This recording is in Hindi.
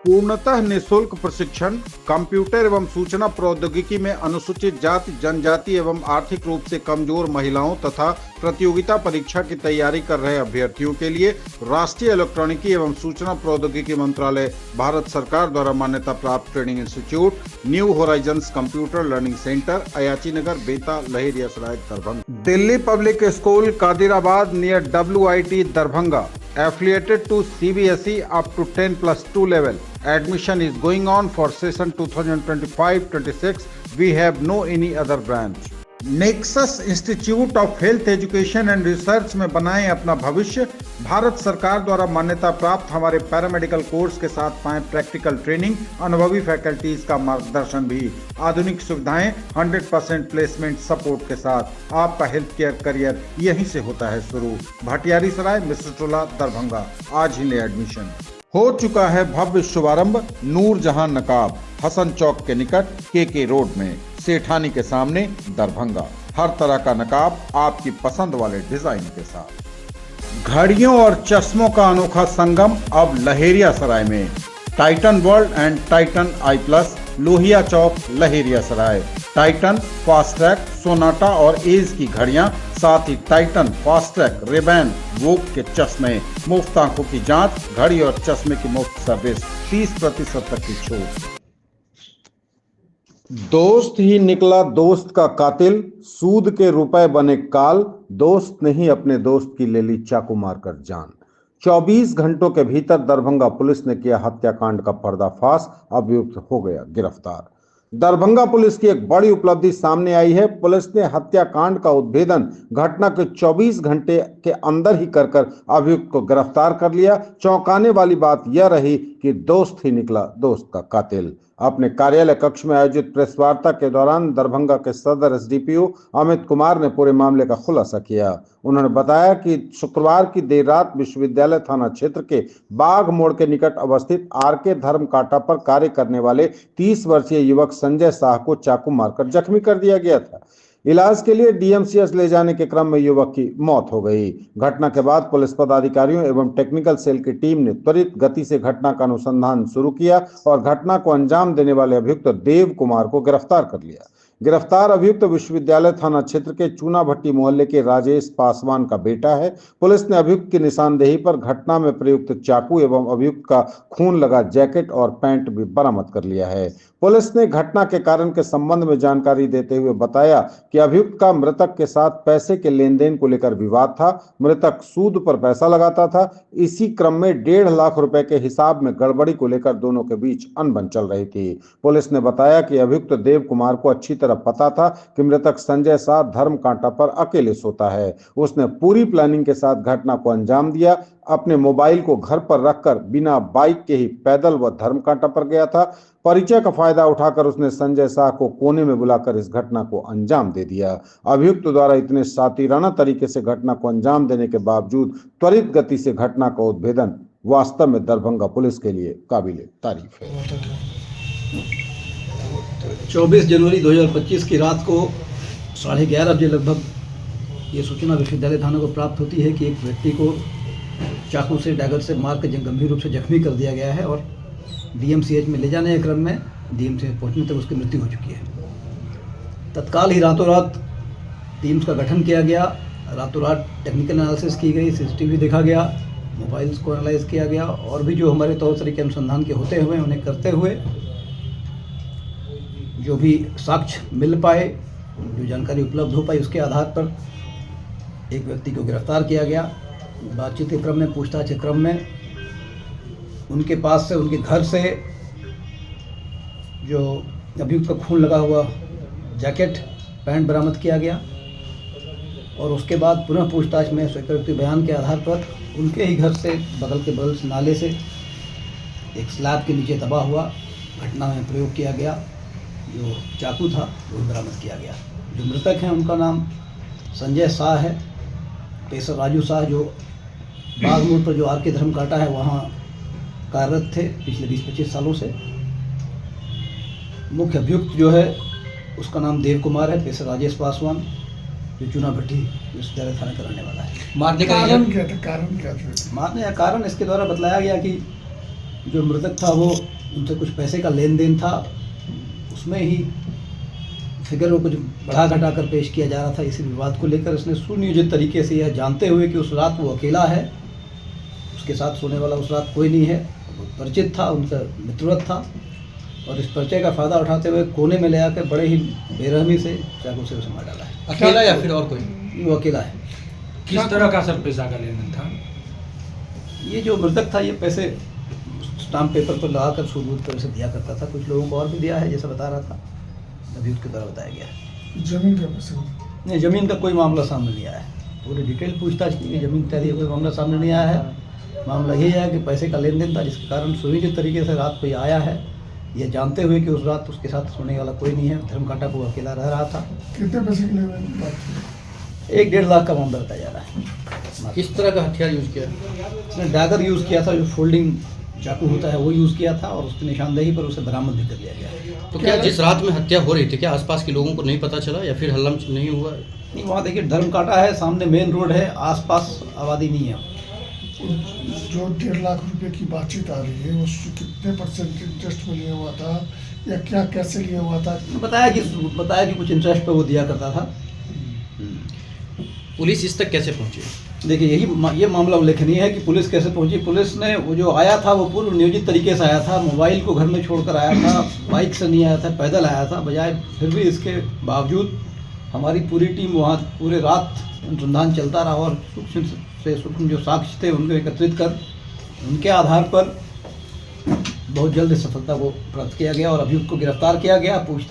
पूर्णतः निःशुल्क प्रशिक्षण कंप्यूटर एवं सूचना प्रौद्योगिकी में अनुसूचित जाति, जनजाति एवं आर्थिक रूप से कमजोर महिलाओं तथा प्रतियोगिता परीक्षा की तैयारी कर रहे अभ्यर्थियों के लिए राष्ट्रीय इलेक्ट्रॉनिकी एवं सूचना प्रौद्योगिकी मंत्रालय भारत सरकार द्वारा मान्यता प्राप्त training institute new horizons computer learning centre, Ayachi Nagar, Beta, Laheriasarai, Darbhanga. Delhi public school Kadirabad near WIT Darbhanga affiliated to CBSE up to 10+2 level. Admission is going on for session 2025-26. We have no any other branch. Nexus institute of health education and research में बनाएं अपना भविष्य। भारत सरकार द्वारा मान्यता प्राप्त हमारे पैरामेडिकल कोर्स के साथ पाएं प्रैक्टिकल ट्रेनिंग, अनुभवी फैकल्टीज का मार्गदर्शन भी, आधुनिक सुविधाएं, 100% प्लेसमेंट सपोर्ट के साथ। आपका हेल्थ केयर करियर यहीं से होता है शुरू। भाटियारी सराय, मिस्रटोला, दरभंगा। आज ही ले एडमिशन। हो चुका है भव्य शुभारंभ नूरजहां नकाब, हसन चौक के निकट KK रोड में, सेठानी के सामने, दरभंगा। हर तरह का नकाब आपकी पसंद वाले डिजाइन के साथ। घड़ियों और चश्मों का अनोखा संगम अब लहेरियासराय में। Titan world and Titan I+, Lohia Chowk, Laheriasarai. Titan, fast track, Sonata और एज की घड़ियां, साथ ही टाइटन, फास्ट ट्रैक, रेबैन, वोक के चश्मे, मुफ्त आंखों की जांच, घड़ी और चश्मे की मुफ्त सर्विस, 30% तक की छूट। दोस्त ही निकला दोस्त का कातिल, सूद के रुपए बने काल, दोस्त ने ही अपने दोस्त की ले ली चाकू मारकर जान। 24 घंटों के भीतर दरभंगा पुलिस ने किया हत्याकांड का पर्दाफाश, अभियुक्त हो गया गिरफ्तार। दरभंगा पुलिस की एक बड़ी उपलब्धि सामने आई है। पुलिस ने हत्याकांड का उद्भेदन घटना के 24 घंटे के अंदर ही कर अभियुक्त को गिरफ्तार कर लिया। चौंकाने वाली बात यह रही कि दोस्त ही निकला दोस्त का कातिल। अपने कार्यालय कक्ष में आयोजित प्रेस वार्ता के दौरान दरभंगा के सदर SDPO अमित कुमार ने पूरे मामले का खुलासा किया। उन्होंने बताया कि शुक्रवार की देर रात विश्वविद्यालय थाना क्षेत्र के बाघ मोड़ के निकट अवस्थित RK धर्म कांटा पर कार्य करने वाले 30 वर्षीय युवक संजय शाह को चाकू मारकर जख्मी कर दिया गया था। इलाज के लिए DMCS ले जाने के क्रम में युवक की मौत हो गई। घटना के बाद पुलिस पदाधिकारियों एवं टेक्निकल सेल की टीम ने त्वरित गति से घटना का अनुसंधान शुरू किया और घटना को अंजाम देने वाले अभियुक्त देव कुमार को गिरफ्तार कर लिया। गिरफ्तार अभियुक्त विश्वविद्यालय थाना क्षेत्र के चूना भट्टी मोहल्ले के राजेश पासवान का बेटा है। पुलिस ने अभियुक्त की निशानदेही पर घटना में प्रयुक्त चाकू एवं अभियुक्त का खून लगा जैकेट और पैंट भी बरामद कर लिया है। पुलिस ने घटना के कारण के संबंध में जानकारी देते हुए बताया कि अभियुक्त का मृतक के साथ पैसे के लेन देन को लेकर विवाद था। मृतक सूद पर पैसा लगाता था। इसी क्रम में 1.5 लाख रुपए के हिसाब में गड़बड़ी को लेकर दोनों के बीच अनबन चल रही थी। पुलिस ने बताया कि अभियुक्त देव कुमार को अच्छी तरह पता था कि मृतक संजय शाह धर्म कांटा पर अकेले सोता है। उसने पूरी प्लानिंग के साथ घटना को अंजाम दिया। अपने मोबाइल को घर पर रखकर बिना बाइक के ही पैदल व धर्म कांटा पर गया था। परिचय का फायदा उठाकर उसने संजय शाह को कोने में बुलाकर इस घटना को अंजाम दे दिया। अभियुक्त द्वारा इतने शातिराना तरीके से घटना को अंजाम देने के बावजूद त्वरित गति से घटना का उद्भेदन वास्तव में दरभंगा पुलिस के लिए काबिले तारीफ है। 24 जनवरी 2025 की रात को 11:30 बजे लगभग ये सूचना विश्वविद्यालय थाना को प्राप्त होती है कि एक व्यक्ति को चाकू से, डैगर से मार कर गंभीर रूप से जख्मी कर दिया गया है और DMCH में ले जाने के क्रम में DMCH पहुंचने तक उसकी मृत्यु हो चुकी है। तत्काल ही रातों रात टीम्स का गठन किया गया। रातों रात टेक्निकल एनालिसिस की गई, CCTV देखा गया, मोबाइल्स को एनालाइज किया गया और भी जो हमारे तौर तरीके अनुसंधान के होते हुए उन्हें करते हुए जो भी साक्ष्य मिल पाए, जो जानकारी उपलब्ध हो पाई, उसके आधार पर एक व्यक्ति को गिरफ्तार किया गया। बातचीत के क्रम में, पूछताछ के क्रम में उनके पास से, उनके घर से जो अभियुक्त का खून लगा हुआ जैकेट, पैंट बरामद किया गया और उसके बाद पुनः पूछताछ में स्वीकृत बयान के आधार पर उनके ही घर से बगल नाले से एक स्लैब के नीचे दबा हुआ घटना में प्रयोग किया गया जो चाकू था वो बरामद किया गया। जो मृतक हैं उनका नाम संजय शाह है, पेशर राजू शाह, जो बाघ मोड़ पर जो RK धर्म कांटा है वहाँ कार्यरत थे पिछले 20-25 सालों से। मुख्य अभियुक्त जो है उसका नाम देव कुमार है, पेशर राजेश पासवान, जो चूना भट्टी विश्वविद्यालय थाना का रहने वाला है। मारने का कारण क्या था? मारने का कारण इसके द्वारा बतलाया गया कि जो मृतक था वो उनसे कुछ पैसे का लेन देन था, उसमें ही फिगर को कुछ बढ़ा घटा कर पेश किया जा रहा था। इसी विवाद को लेकर इसने सुनियोजित तरीके से यह जानते हुए कि उस रात वो अकेला है, उसके साथ सोने वाला उस रात कोई नहीं है, वो परिचित था, उनका मित्रवत था, और इस परिचय का फ़ायदा उठाते हुए कोने में ले आकर बड़े ही बेरहमी से चाकू से उसे मार डाला है। अकेला या फिर और कोई? वो अकेला है। किस तरह का सर पैसा का लेन देन था? ये जो मृतक था ये पैसे स्टाम्प पेपर पर लगाकर सूद पर उसे दिया करता था, कुछ लोगों को और भी दिया है जैसा बता रहा था, अभी उसके द्वारा बताया गया है। जमीन का पैसा? नहीं, ज़मीन का कोई मामला सामने नहीं आया है। पूरी डिटेल पूछताछ की गई, ज़मीन का कोई मामला सामने नहीं आया है। मामला यही है कि पैसे का लेन देन था, जिसके कारण सुनियोजित तरीके से रात को ये आया है, ये जानते हुए कि उस रात उसके साथ सोने वाला कोई नहीं है, धर्मकांटा को अकेला रह रहा था। कितने पैसे के लेन देन की बात की? 1-1.5 लाख का मामला बताया जा रहा है। किस तरह का हथियार यूज किया? उसने डैगर यूज़ किया था, जो फोल्डिंग चाकू होता है वो यूज़ किया था, और उसकी निशानदेही पर उसे बरामद भी कर लिया गया। तो क्या जिस रात में हत्या हो रही थी क्या आसपास के लोगों को नहीं पता चला या फिर हल्ला नहीं हुआ? नहीं, वहाँ देखिए धर्मकांटा है, सामने मेन रोड है, आसपास आबादी नहीं है। जो 1.5 लाख रुपए की बातचीत आ रही है उसको कितने % इंटरेस्ट में लिया हुआ था या क्या कैसे लिया हुआ था? बताया कि कुछ इंटरेस्ट पे वो दिया करता था। पुलिस इस तक कैसे पहुंची? देखिए ये मामला उल्लेखनीय है कि पुलिस कैसे पहुंची। पुलिस ने वो जो आया था वो पूर्व नियोजित तरीके से आया था, मोबाइल को घर में छोड़कर आया था, बाइक से नहीं आया था, पैदल आया था। बजाय फिर भी इसके बावजूद हमारी पूरी टीम वहाँ पूरे रात अनुसंधान चलता रहा, और सूक्ष्म जो साक्ष्य थे उनको एकत्रित कर उनके आधार पर बहुत जल्द सफलता को प्राप्त किया गया और अभियुक्त को गिरफ्तार किया गया। पूछताछ